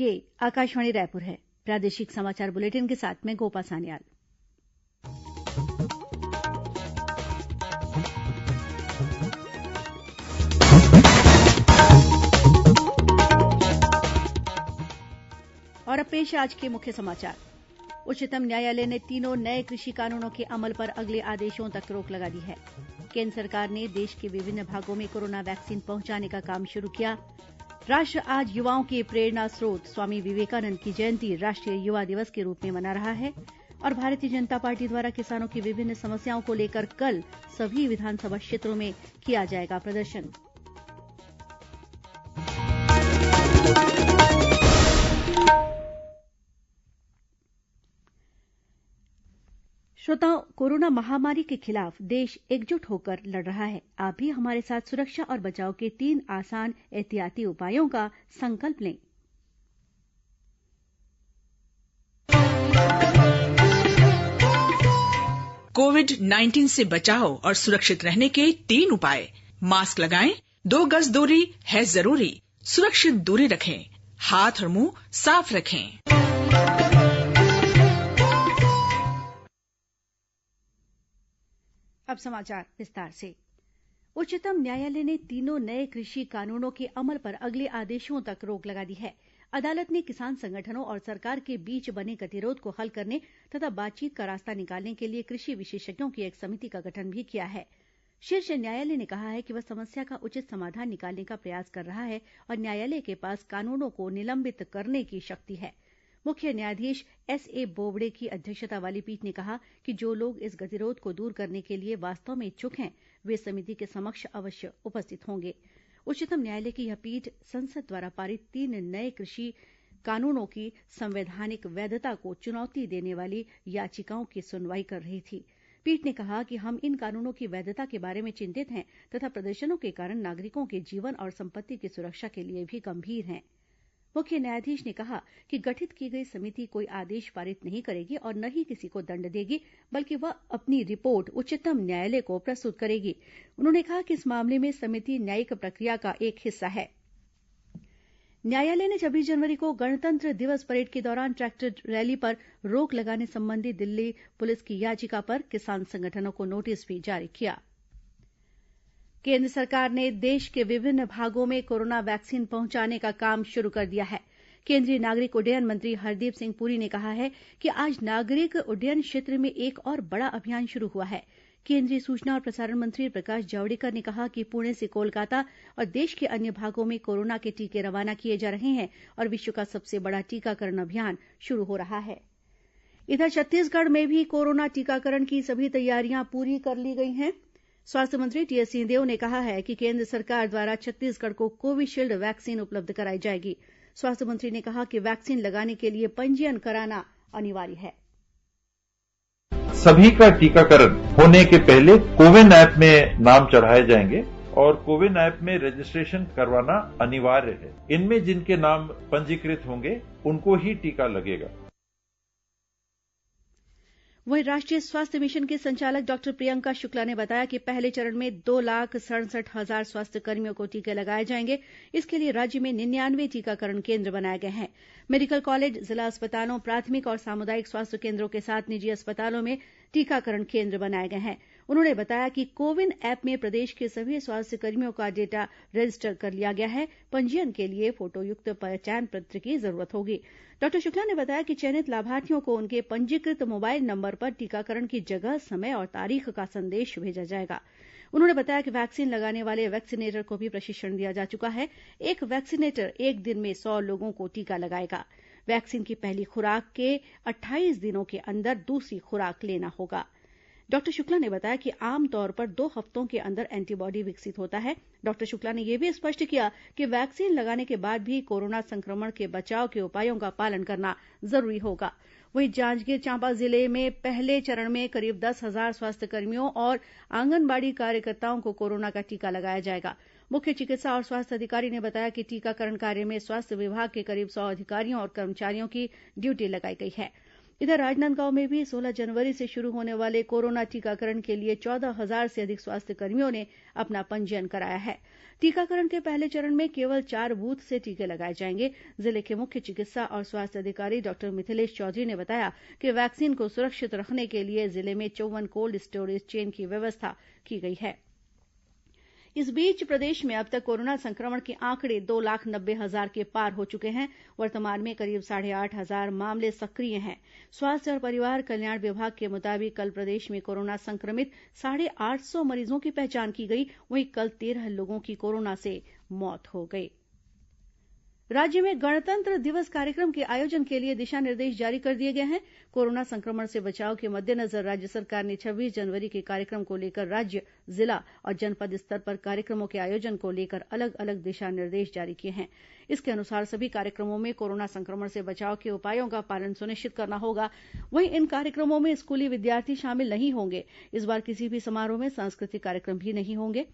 ये आकाशवाणी रायपुर है। प्रादेशिक समाचार बुलेटिन के साथ मैं गोपा सान्याल। और अब पेश आज के मुख्य समाचार। उच्चतम न्यायालय ने तीनों नए कृषि कानूनों के अमल पर अगले आदेशों तक रोक लगा दी है। केंद्र सरकार ने देश के विभिन्न भागों में कोरोना वैक्सीन पहुंचाने का काम शुरू किया। राष्ट्र आज युवाओं के प्रेरणा स्रोत स्वामी विवेकानंद की जयंती राष्ट्रीय युवा दिवस के रूप में मना रहा है। और भारतीय जनता पार्टी द्वारा किसानों की विभिन्न समस्याओं को लेकर कल सभी विधानसभा क्षेत्रों में किया जाएगा प्रदर्शन। श्रोताओं, कोरोना महामारी के खिलाफ देश एकजुट होकर लड़ रहा है। आप भी हमारे साथ सुरक्षा और बचाव के 3 आसान एहतियाती उपायों का संकल्प लें। कोविड-19 से बचाव और सुरक्षित रहने के 3 उपाय। मास्क लगाएं, 2 गज दूरी है जरूरी, सुरक्षित दूरी रखें, हाथ और मुंह साफ रखें। अब समाचार विस्तार से। उच्चतम न्यायालय ने तीनों नए कृषि कानूनों के अमल पर अगले आदेशों तक रोक लगा दी है। अदालत ने किसान संगठनों और सरकार के बीच बने गतिरोध को हल करने तथा बातचीत का रास्ता निकालने के लिए कृषि विशेषज्ञों की एक समिति का गठन भी किया है। शीर्ष न्यायालय ने कहा है कि वह समस्या का उचित समाधान निकालने का प्रयास कर रहा है और न्यायालय के पास कानूनों को निलंबित करने की शक्ति है। मुख्य न्यायाधीश एसए बोबड़े की अध्यक्षता वाली पीठ ने कहा कि जो लोग इस गतिरोध को दूर करने के लिए वास्तव में इच्छुक हैं, वे समिति के समक्ष अवश्य उपस्थित होंगे। उच्चतम न्यायालय की यह पीठ संसद द्वारा पारित 3 नए कृषि कानूनों की संवैधानिक वैधता को चुनौती देने वाली याचिकाओं की सुनवाई कर रही थी। पीठ ने कहा कि हम इन कानूनों की वैधता के बारे में चिंतित हैं तथा प्रदर्शनों के कारण नागरिकों के जीवन और संपत्ति की सुरक्षा के लिए भी गंभीर हैं। मुख्य न्यायाधीश ने कहा कि गठित की गई समिति कोई आदेश पारित नहीं करेगी और न ही किसी को दंड देगी, बल्कि वह अपनी रिपोर्ट उच्चतम न्यायालय को प्रस्तुत करेगी। उन्होंने कहा कि इस मामले में समिति न्यायिक प्रक्रिया का एक हिस्सा है। न्यायालय ने 26 जनवरी को गणतंत्र दिवस परेड के दौरान ट्रैक्टर रैली पर रोक लगाने संबंधी दिल्ली पुलिस की याचिका पर किसान संगठनों को नोटिस भी जारी किया। केंद्र सरकार ने देश के विभिन्न भागों में कोरोना वैक्सीन पहुंचाने का काम शुरू कर दिया है। केंद्रीय नागरिक उड्डयन मंत्री हरदीप सिंह पुरी ने कहा है कि आज नागरिक उड्डयन क्षेत्र में एक और बड़ा अभियान शुरू हुआ है। केंद्रीय सूचना और प्रसारण मंत्री प्रकाश जावड़ेकर ने कहा कि पुणे से कोलकाता और देश के अन्य भागों में कोरोना के टीके रवाना किए जा रहे हैं और विश्व का सबसे बड़ा टीकाकरण अभियान शुरू हो रहा है। इधर छत्तीसगढ़ में भी कोरोना टीकाकरण की सभी तैयारियां पूरी कर ली गई हैं। स्वास्थ्य मंत्री टीएस सिंहदेव ने कहा है कि केंद्र सरकार द्वारा छत्तीसगढ़ को कोविशील्ड वैक्सीन उपलब्ध कराई जाएगी। स्वास्थ्य मंत्री ने कहा कि वैक्सीन लगाने के लिए पंजीयन कराना अनिवार्य है। सभी का टीकाकरण होने के पहले कोविन ऐप में नाम चढ़ाए जाएंगे और कोविन ऐप में रजिस्ट्रेशन करवाना अनिवार्य है। इनमें जिनके नाम पंजीकृत होंगे उनको ही टीका लगेगा। वहीं राष्ट्रीय स्वास्थ्य मिशन की संचालक डॉक्टर प्रियंका शुक्ला ने बताया कि पहले चरण में 2,67,000 स्वास्थ्यकर्मियों को टीके लगाए जाएंगे। इसके लिए राज्य में 99 टीकाकरण केन्द्र बनाए गए हैं। मेडिकल कॉलेज, जिला अस्पतालों, प्राथमिक और सामुदायिक स्वास्थ्य केन्द्रों के साथ निजी अस्पतालों में टीकाकरण केन्द्र बनाए गए हैं। उन्होंने बताया कि कोविन ऐप में प्रदेश के सभी स्वास्थ्यकर्मियों का डेटा रजिस्टर कर लिया गया है। पंजीयन के लिए फोटोयुक्त पहचान पत्र की जरूरत होगी। डॉक्टर शुक्ला ने बताया कि चयनित लाभार्थियों को उनके पंजीकृत मोबाइल नंबर पर टीकाकरण की जगह, समय और तारीख का संदेश भेजा जाएगा। उन्होंने बताया कि वैक्सीन लगाने वाले वैक्सीनेटर को भी प्रशिक्षण दिया जा चुका है। एक वैक्सीनेटर एक दिन में 100 लोगों को टीका लगाएगा। वैक्सीन की पहली खुराक के 28 दिनों के अंदर दूसरी खुराक लेना होगा। डॉक्टर शुक्ला ने बताया कि आमतौर पर 2 हफ्तों के अंदर एंटीबॉडी विकसित होता है। डॉक्टर शुक्ला ने यह भी स्पष्ट किया कि वैक्सीन लगाने के बाद भी कोरोना संक्रमण के बचाव के उपायों का पालन करना जरूरी होगा। वहीं जांजगीर चांपा जिले में पहले चरण में करीब 10,000 स्वास्थ्यकर्मियों और आंगनबाड़ी कार्यकर्ताओं को कोरोना का टीका लगाया जाएगा। मुख्य चिकित्सा और स्वास्थ्य अधिकारी ने बताया कि टीकाकरण कार्य में स्वास्थ्य विभाग के करीब 100 अधिकारियों और कर्मचारियों की ड्यूटी लगाई गई है। इधर राजनांदगांव में भी 16 जनवरी से शुरू होने वाले कोरोना टीकाकरण के लिए 14,000 से अधिक स्वास्थ्यकर्मियों ने अपना पंजीयन कराया है। टीकाकरण के पहले चरण में केवल 4 बूथ से टीके लगाए जाएंगे। जिले के मुख्य चिकित्सा और स्वास्थ्य अधिकारी डॉक्टर मिथिलेश चौधरी ने बताया कि वैक्सीन को सुरक्षित रखने के लिए जिले में 54 कोल्ड स्टोरेज चेन की व्यवस्था की गई है। इस बीच प्रदेश में अब तक कोरोना संक्रमण के आंकड़े 2,90,000 के पार हो चुके हैं। वर्तमान में करीब 8,500 मामले सक्रिय हैं। स्वास्थ्य और परिवार कल्याण विभाग के मुताबिक कल प्रदेश में कोरोना संक्रमित 850 मरीजों की पहचान की गई। वहीं कल 13 लोगों की कोरोना से मौत हो गई। राज्य में गणतंत्र दिवस कार्यक्रम के आयोजन के लिए दिशा निर्देश जारी कर दिए गए हैं। कोरोना संक्रमण से बचाव के मद्देनजर राज्य सरकार ने 26 जनवरी के कार्यक्रम को लेकर राज्य, जिला और जनपद स्तर पर कार्यक्रमों के आयोजन को लेकर अलग अलग दिशा निर्देश जारी किए हैं। इसके अनुसार सभी कार्यक्रमों में कोरोना संक्रमण से बचाव के उपायों का पालन सुनिश्चित करना होगा। वहीं इन कार्यक्रमों में स्कूली विद्यार्थी शामिल नहीं होंगे। इस बार किसी भी समारोह में सांस्कृतिक कार्यक्रम भी नहीं होंगे।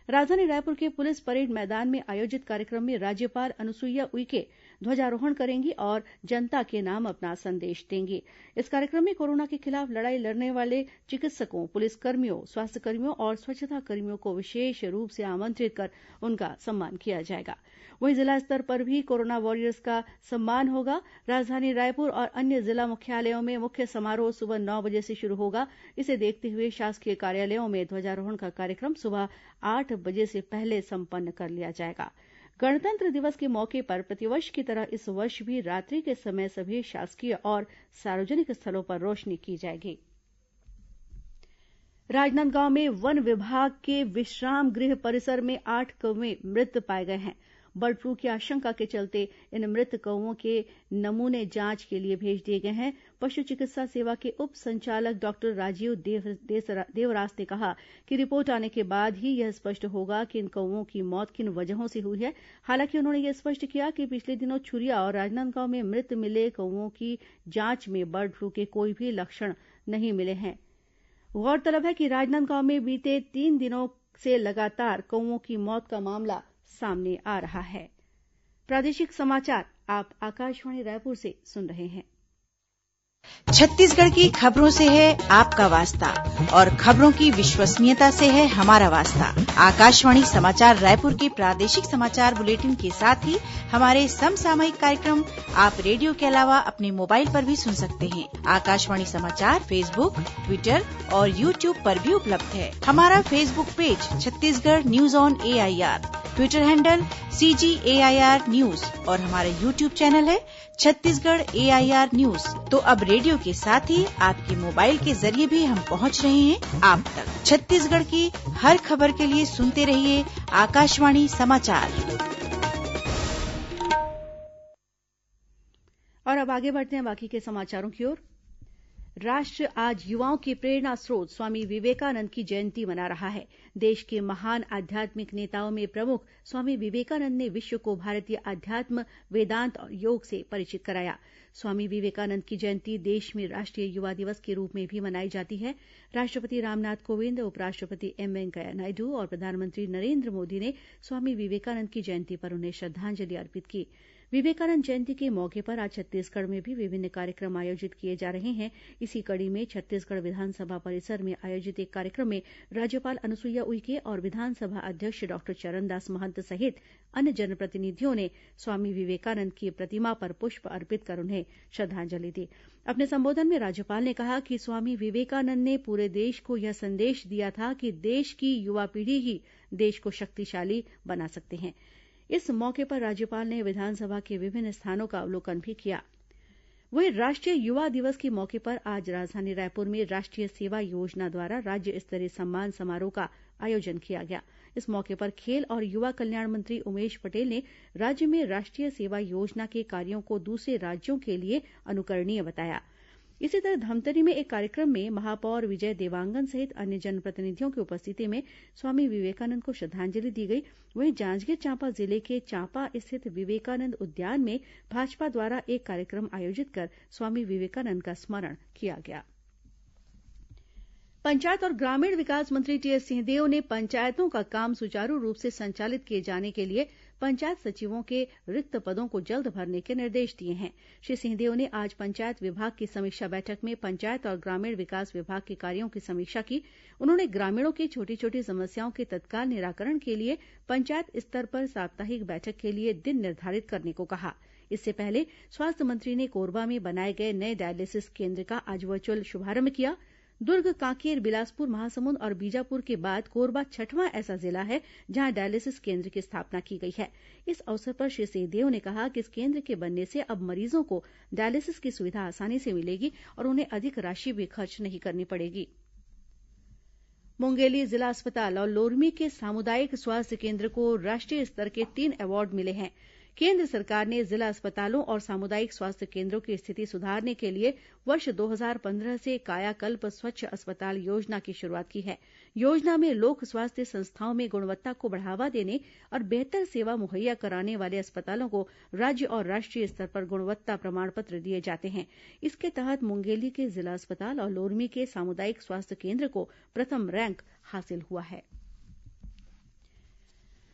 राजधानी रायपुर के पुलिस परेड मैदान में आयोजित कार्यक्रम में राज्यपाल अनुसुईया उइके ध्वजारोहण करेंगी और जनता के नाम अपना संदेश देंगी। इस कार्यक्रम में कोरोना के खिलाफ लड़ाई लड़ने वाले चिकित्सकों, पुलिसकर्मियों, स्वास्थ्यकर्मियों और स्वच्छता कर्मियों को विशेष रूप से आमंत्रित कर उनका सम्मान किया जाएगा। वहीं जिला स्तर पर भी कोरोना वॉरियर्स का सम्मान होगा। राजधानी रायपुर और अन्य जिला मुख्यालयों में मुख्य समारोह सुबह 9 बजे से शुरू होगा। इसे देखते हुए शासकीय कार्यालयों में ध्वजारोहण का कार्यक्रम सुबह 8 बजे से पहले संपन्न कर लिया जाएगा। गणतंत्र दिवस के मौके पर प्रतिवर्ष की तरह इस वर्ष भी रात्रि के समय सभी शासकीय और सार्वजनिक स्थलों पर रोशनी की जाएगी। राजनांदगांव में वन विभाग के विश्राम गृह परिसर में 8 कौवे मृत पाए गए हैं। बर्ड फ्लू की आशंका के चलते इन मृत कौवों के नमूने जांच के लिए भेज दिए गए हैं। पशु चिकित्सा सेवा के उप संचालक डॉक्टर राजीव देवरास ने कहा कि रिपोर्ट आने के बाद ही यह स्पष्ट होगा कि इन कौवों की मौत किन वजहों से हुई है। हालांकि उन्होंने यह स्पष्ट किया कि पिछले दिनों छुरिया और राजनांदगांव में मृत मिले कौवों की जांच में बर्ड फ्लू के कोई भी लक्षण नहीं मिले हैं। गौरतलब है कि राजनांदगांव में बीते 3 दिनों से लगातार कौवों की मौत का मामला सामने आ रहा है। प्रादेशिक समाचार आप आकाशवाणी रायपुर से सुन रहे हैं। छत्तीसगढ़ की खबरों से है आपका वास्ता और खबरों की विश्वसनीयता से है हमारा वास्ता। आकाशवाणी समाचार रायपुर के प्रादेशिक समाचार बुलेटिन के साथ ही हमारे समसामयिक कार्यक्रम आप रेडियो के अलावा अपने मोबाइल पर भी सुन सकते हैं। आकाशवाणी समाचार फेसबुक, ट्विटर और यूट्यूब पर भी उपलब्ध है। हमारा Facebook page Chhattisgarh news on AIR, Twitter handle CGAIR news और हमारा यूट्यूब चैनल है छत्तीसगढ़ AIR न्यूज। तो अब रेडियो के साथ ही आपके मोबाइल के जरिए भी हम पहुंच रहे हैं आप तक। छत्तीसगढ़ की हर खबर के लिए सुनते रहिए आकाशवाणी समाचार। और अब आगे बढ़ते हैं बाकी के समाचारों की ओर। राष्ट्र आज युवाओं के प्रेरणा स्रोत स्वामी विवेकानंद की जयंती मना रहा है। देश के महान आध्यात्मिक नेताओं में प्रमुख स्वामी विवेकानंद ने विश्व को भारतीय अध्यात्म, वेदांत और योग से परिचित कराया। स्वामी विवेकानंद की जयंती देश में राष्ट्रीय युवा दिवस के रूप में भी मनाई जाती है। राष्ट्रपति रामनाथ कोविंद, उपराष्ट्रपति M वेंकैया नायडू और प्रधानमंत्री नरेंद्र मोदी ने स्वामी विवेकानंद की जयंती पर उन्हें श्रद्धांजलि अर्पित की। विवेकानंद जयंती के मौके पर आज छत्तीसगढ़ में भी विभिन्न कार्यक्रम आयोजित किए जा रहे हैं। इसी कड़ी में छत्तीसगढ़ विधानसभा परिसर में आयोजित एक कार्यक्रम में राज्यपाल अनुसुईया उइके और विधानसभा अध्यक्ष डॉक्टर चरणदास महंत सहित अन्य जनप्रतिनिधियों ने स्वामी विवेकानंद की प्रतिमा पर पुष्प अर्पित कर उन्हें श्रद्धांजलि दी। अपने संबोधन में राज्यपाल ने कहा कि स्वामी विवेकानंद ने पूरे देश को यह संदेश दिया था कि देश की युवा पीढ़ी ही देश को शक्तिशाली बना सकते हैं। इस मौके पर राज्यपाल ने विधानसभा के विभिन्न स्थानों का अवलोकन भी किया। वहीं राष्ट्रीय युवा दिवस के मौके पर आज राजधानी रायपुर में राष्ट्रीय सेवा योजना द्वारा राज्य स्तरीय सम्मान समारोह का आयोजन किया गया। इस मौके पर खेल और युवा कल्याण मंत्री उमेश पटेल ने राज्य में राष्ट्रीय सेवा योजना के कार्यों को दूसरे राज्यों के लिए अनुकरणीय बताया। इसी तरह धमतरी में एक कार्यक्रम में महापौर विजय देवांगन सहित अन्य जनप्रतिनिधियों की उपस्थिति में स्वामी विवेकानंद को श्रद्धांजलि दी गई। वहीं जांजगीर चांपा जिले के चांपा स्थित विवेकानंद उद्यान में भाजपा द्वारा एक कार्यक्रम आयोजित कर स्वामी विवेकानंद का स्मरण किया गया। पंचायत और ग्रामीण विकास मंत्री टीएस सिंहदेव ने पंचायतों का काम सुचारू रूप से संचालित किए जाने के लिए पंचायत सचिवों के रिक्त पदों को जल्द भरने के निर्देश दिए हैं। श्री सिंहदेव ने आज पंचायत विभाग की समीक्षा बैठक में पंचायत और ग्रामीण विकास विभाग के कार्यों की समीक्षा की। उन्होंने ग्रामीणों की छोटी छोटी समस्याओं के तत्काल निराकरण के लिए पंचायत स्तर पर साप्ताहिक बैठक के लिए दिन निर्धारित करने को कहा। इससे पहले स्वास्थ्य मंत्री ने कोरबा में बनाए गए नए डायलिसिस केन्द्र का आज वर्चुअल शुभारंभ किया। दुर्ग, कांकेर, बिलासपुर, महासमुंद और बीजापुर के बाद कोरबा छठवां ऐसा जिला है जहां डायलिसिस केन्द्र की स्थापना की गई है। इस अवसर पर श्री सिंहदेव ने कहा कि इस केन्द्र के बनने से अब मरीजों को डायलिसिस की सुविधा आसानी से मिलेगी और उन्हें अधिक राशि भी खर्च नहीं करनी पड़ेगी। मुंगेली जिला अस्पताल और लोरमी के सामुदायिक स्वास्थ्य केन्द्र को राष्ट्रीय स्तर के 3 अवार्ड मिले हैं। केन्द्र सरकार ने जिला अस्पतालों और सामुदायिक स्वास्थ्य केन्द्रों की स्थिति सुधारने के लिए वर्ष 2015 से कायाकल्प स्वच्छ अस्पताल योजना की शुरुआत की है। योजना में लोक स्वास्थ्य संस्थाओं में गुणवत्ता को बढ़ावा देने और बेहतर सेवा मुहैया कराने वाले अस्पतालों को राज्य और राष्ट्रीय स्तर पर गुणवत्ता प्रमाण पत्र दिए जाते हैं। इसके तहत मुंगेली के जिला अस्पताल और लोरमी के सामुदायिक स्वास्थ्य केन्द्र को प्रथम रैंक हासिल हुआ है।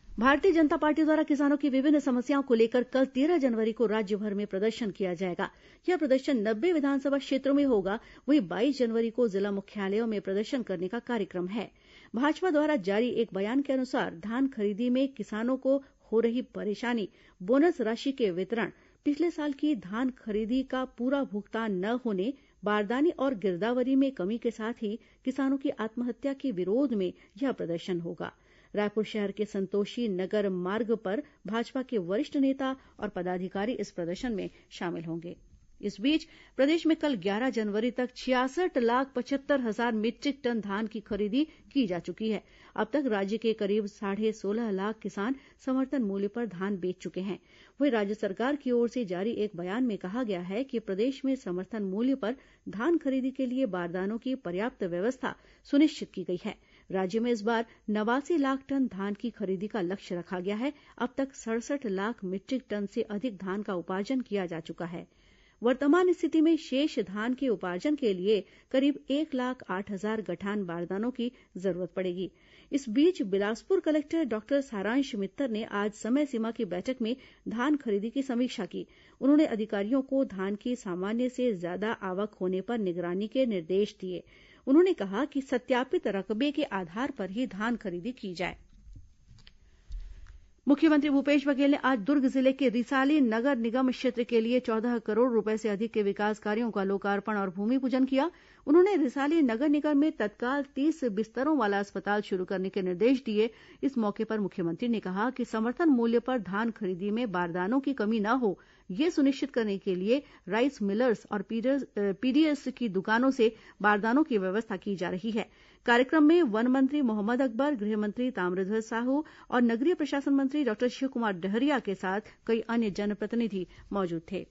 भारतीय जनता पार्टी द्वारा किसानों की विभिन्न समस्याओं को लेकर कल 13 जनवरी को राज्यभर में प्रदर्शन किया जाएगा। यह प्रदर्शन 90 विधानसभा क्षेत्रों में होगा। वहीं 22 जनवरी को जिला मुख्यालयों में प्रदर्शन करने का कार्यक्रम है। भाजपा द्वारा जारी एक बयान के अनुसार धान खरीदी में किसानों को हो रही परेशानी, बोनस राशि के वितरण, पिछले साल की धान खरीदी का पूरा भुगतान न होने, बारदानी और गिरदावरी में कमी के साथ ही किसानों की आत्महत्या के विरोध में यह प्रदर्शन होगा। रायपुर शहर के संतोषी नगर मार्ग पर भाजपा के वरिष्ठ नेता और पदाधिकारी इस प्रदर्शन में शामिल होंगे। इस बीच प्रदेश में कल 11 जनवरी तक 66,75,000 मीट्रिक टन धान की खरीदी की जा चुकी है। अब तक राज्य के करीब 16.5 लाख किसान समर्थन मूल्य पर धान बेच चुके हैं। वहीं राज्य सरकार की ओर से जारी एक बयान में कहा गया है कि प्रदेश में समर्थन मूल्य पर धान खरीदी के लिए बारदानों की पर्याप्त व्यवस्था सुनिश्चित की गई है। राज्य में इस बार 89 लाख टन धान की खरीदी का लक्ष्य रखा गया है। अब तक 67 लाख मीट्रिक टन से अधिक धान का उपार्जन किया जा चुका है। वर्तमान स्थिति में शेष धान के उपार्जन के लिए करीब 1,08,000 गठान बारदानों की जरूरत पड़ेगी। इस बीच बिलासपुर कलेक्टर डॉक्टर सारांश मित्तर ने आज समय सीमा की बैठक में धान खरीदी की समीक्षा की। उन्होंने अधिकारियों को धान की सामान्य से ज्यादा आवक होने पर निगरानी के निर्देश दिए। उन्होंने कहा कि सत्यापित रकबे के आधार पर ही धान खरीदी की जाए। मुख्यमंत्री भूपेश बघेल ने आज दुर्ग जिले के रिसाली नगर निगम क्षेत्र के लिए 14 करोड़ रूपये से अधिक के विकास कार्यों का लोकार्पण और भूमि पूजन किया। उन्होंने रिसाली नगर निगम में तत्काल 30 बिस्तरों वाला अस्पताल शुरू करने के निर्देश दिए। इस मौके पर मुख्यमंत्री ने कहा कि समर्थन मूल्य पर धान खरीदी में बारदानों की कमी न हो, यह सुनिश्चित करने के लिए राइस मिलर्स और पीडीएस की दुकानों से बारदानों की व्यवस्था की जा रही है। कार्यक्रम में वन मंत्री मोहम्मद अकबर, गृह मंत्री ताम्रध्वज साहू और नगरीय प्रशासन मंत्री डॉक्टर शिवकुमार डहरिया के साथ कई अन्य जनप्रतिनिधि मौजूद थे।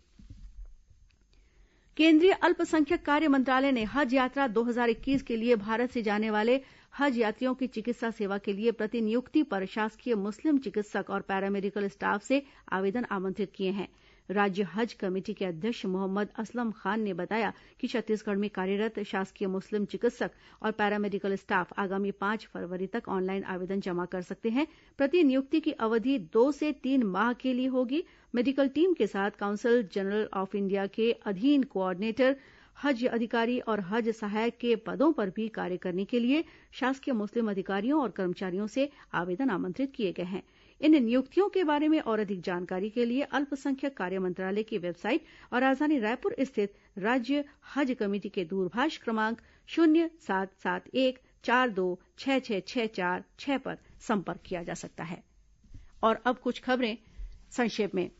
केंद्रीय अल्पसंख्यक कार्य मंत्रालय ने हज यात्रा 2021 के लिए भारत से जाने वाले हज यात्रियों की चिकित्सा सेवा के लिए प्रतिनियुक्ति पर शासकीय मुस्लिम चिकित्सक और पैरामेडिकल स्टाफ से आवेदन आमंत्रित किए हैं। राज्य हज कमेटी के अध्यक्ष मोहम्मद असलम खान ने बताया कि छत्तीसगढ़ में कार्यरत शासकीय मुस्लिम चिकित्सक और पैरामेडिकल स्टाफ आगामी 5 फरवरी तक ऑनलाइन आवेदन जमा कर सकते हैं। प्रतिनियुक्ति की अवधि 2 से 3 माह के लिए होगी। मेडिकल टीम के साथ काउंसिल जनरल ऑफ इंडिया के अधीन कोऑर्डिनेटर, हज अधिकारी और हज सहायक के पदों पर भी कार्य करने के लिए शासकीय मुस्लिम अधिकारियों और कर्मचारियों से आवेदन आमंत्रित किए गए हैं। इन नियुक्तियों के बारे में और अधिक जानकारी के लिए अल्पसंख्यक कार्य मंत्रालय की वेबसाइट और राजधानी रायपुर स्थित राज्य हज कमेटी के दूरभाष क्रमांक 077142666646 पर संपर्क किया जा सकता है। और अब कुछ खबरें संक्षेप में।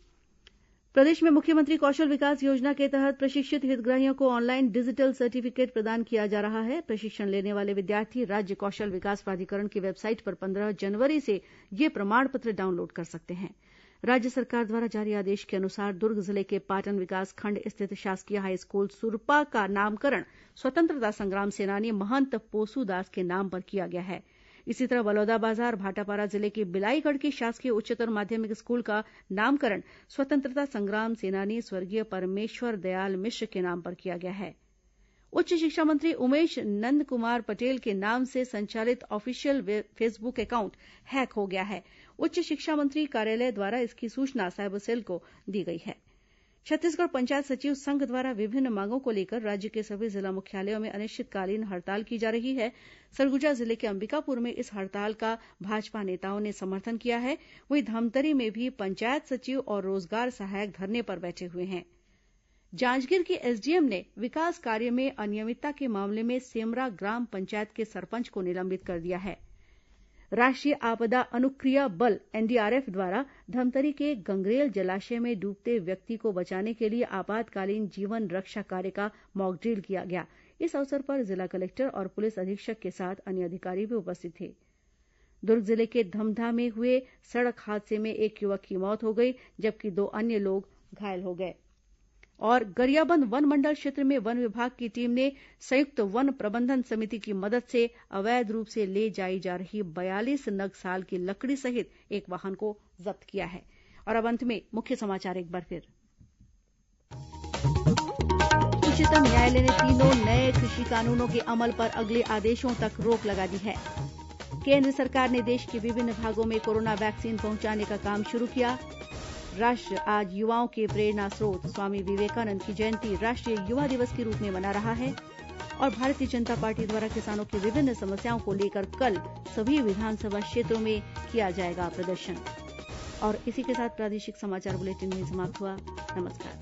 प्रदेश में मुख्यमंत्री कौशल विकास योजना के तहत प्रशिक्षित हितग्राहियों को ऑनलाइन डिजिटल सर्टिफिकेट प्रदान किया जा रहा है। प्रशिक्षण लेने वाले विद्यार्थी राज्य कौशल विकास प्राधिकरण की वेबसाइट पर 15 जनवरी से ये प्रमाण पत्र डाउनलोड कर सकते हैं। राज्य सरकार द्वारा जारी आदेश के अनुसार दुर्ग जिले के पाटन विकासखंड स्थित शासकीय हाईस्कूल सुरपा का नामकरण स्वतंत्रता संग्राम सेनानी महंत पोसूदास के नाम पर किया गया है। इसी तरह बलौदाबाजार भाटापारा जिले के बिलाईगढ़ के शासकीय उच्चतर माध्यमिक स्कूल का नामकरण स्वतंत्रता संग्राम सेनानी स्वर्गीय परमेश्वर दयाल मिश्र के नाम पर किया गया है। उच्च शिक्षा मंत्री उमेश नंद कुमार पटेल के नाम से संचालित ऑफिशियल फेसबुक अकाउंट हैक हो गया है। उच्च शिक्षा मंत्री कार्यालय द्वारा इसकी सूचना साइबर सेल को दी गई है। छत्तीसगढ़ पंचायत सचिव संघ द्वारा विभिन्न मांगों को लेकर राज्य के सभी जिला मुख्यालयों में अनिश्चितकालीन हड़ताल की जा रही है। सरगुजा जिले के अंबिकापुर में इस हड़ताल का भाजपा नेताओं ने समर्थन किया है। वहीं धमतरी में भी पंचायत सचिव और रोजगार सहायक धरने पर बैठे हुए हैं। जांजगीर की एसडीएम ने विकास कार्य में अनियमितता के मामले में सेमरा ग्राम पंचायत के सरपंच को निलंबित कर दिया है। राष्ट्रीय आपदा अनुक्रिया बल एनडीआरएफ द्वारा धमतरी के गंगरेल जलाशय में डूबते व्यक्ति को बचाने के लिए आपातकालीन जीवन रक्षा कार्य का मॉकड्रिल किया गया। इस अवसर पर जिला कलेक्टर और पुलिस अधीक्षक के साथ अन्य अधिकारी भी उपस्थित थे। दुर्ग जिले के धमधा में हुए सड़क हादसे में एक युवक की मौत हो गई, जबकि 2 अन्य लोग घायल हो गए। और गरियाबंद वन मंडल क्षेत्र में वन विभाग की टीम ने संयुक्त वन प्रबंधन समिति की मदद से अवैध रूप से ले जाई जा रही 42 नग साल की लकड़ी सहित एक वाहन को जब्त किया है। और अब अंत में मुख्य समाचार एक बार फिर। उच्चतम न्यायालय ने तीनों नए कृषि कानूनों के अमल पर अगले आदेशों तक रोक लगा दी है। केंद्र सरकार ने देश के विभिन्न भागों में कोरोना वैक्सीन पहुंचाने का काम शुरू किया। राष्ट्र आज युवाओं के प्रेरणा स्रोत स्वामी विवेकानंद की जयंती राष्ट्रीय युवा दिवस के रूप में मना रहा है। और भारतीय जनता पार्टी द्वारा किसानों की विभिन्न समस्याओं को लेकर कल सभी विधानसभा क्षेत्रों में किया जाएगा प्रदर्शन। और इसी के साथ प्रादेशिक समाचार बुलेटिन में समाप्त हुआ। नमस्कार।